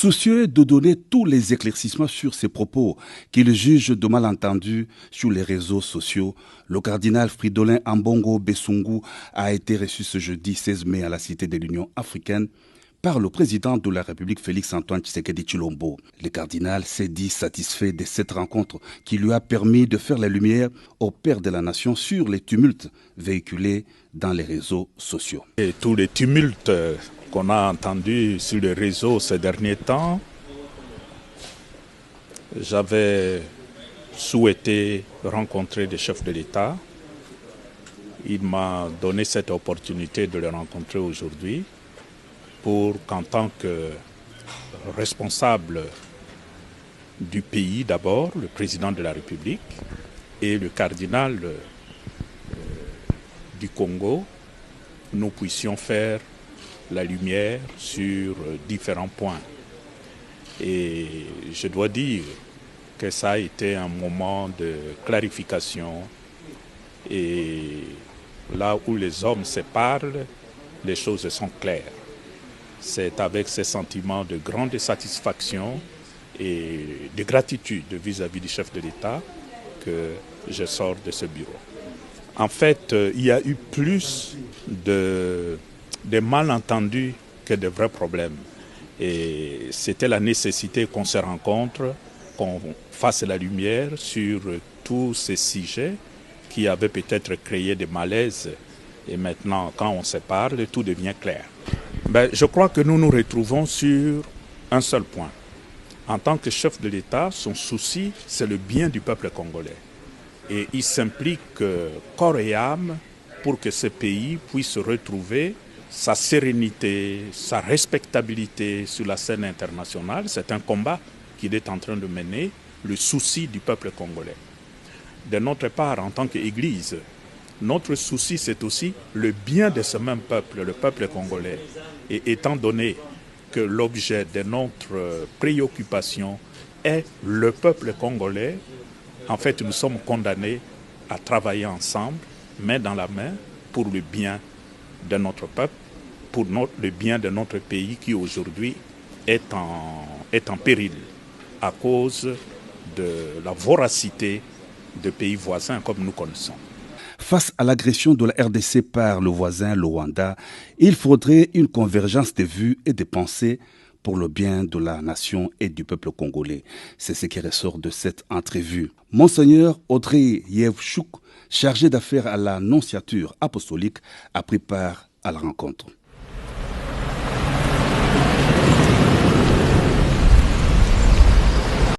Soucieux de donner tous les éclaircissements sur ces propos qu'il juge de malentendus sur les réseaux sociaux, le cardinal Fridolin Ambongo Besungu a été reçu ce jeudi 16 mai à la Cité de l'Union africaine par le président de la République Félix-Antoine Tshisekedi Tshilombo. Le cardinal s'est dit satisfait de cette rencontre qui lui a permis de faire la lumière au père de la nation sur les tumultes véhiculés dans les réseaux sociaux. Et tous les tumultes qu'on a entendus sur les réseaux ces derniers temps, j'avais souhaité rencontrer des chefs de l'État. Il m'a donné cette opportunité de les rencontrer aujourd'hui pour qu'en tant que responsable du pays d'abord, le président de la République et le cardinal du Congo, nous puissions faire la lumière sur différents points. Et je dois dire que ça a été un moment de clarification et là où les hommes se parlent, les choses sont claires. C'est avec ces sentiments de grande satisfaction et de gratitude vis-à-vis du chef de l'État que je sors de ce bureau. En fait, il y a eu plus de malentendus que de vrais problèmes. Et c'était la nécessité qu'on se rencontre, qu'on fasse la lumière sur tous ces sujets qui avaient peut-être créé des malaises. Et maintenant, quand on se parle, tout devient clair. Je crois que nous nous retrouvons sur un seul point. En tant que chef de l'État, son souci, c'est le bien du peuple congolais. Et il s'implique corps et âme pour que ce pays puisse retrouver sa sérénité, sa respectabilité sur la scène internationale. C'est un combat qu'il est en train de mener, le souci du peuple congolais. De notre part, en tant qu'Église, notre souci, c'est aussi le bien de ce même peuple, le peuple congolais. Et étant donné que l'objet de notre préoccupation est le peuple congolais, en fait, nous sommes condamnés à travailler ensemble, main dans la main, pour le bien de notre peuple, pour le bien de notre pays qui aujourd'hui est en péril à cause de la voracité de pays voisins comme nous connaissons. Face à l'agression de la RDC par le voisin, le Rwanda, il faudrait une convergence de vues et de pensées pour le bien de la nation et du peuple congolais. C'est ce qui ressort de cette entrevue. Monseigneur Audrey Yevchouk, chargé d'affaires à la nonciature apostolique, a pris part à la rencontre.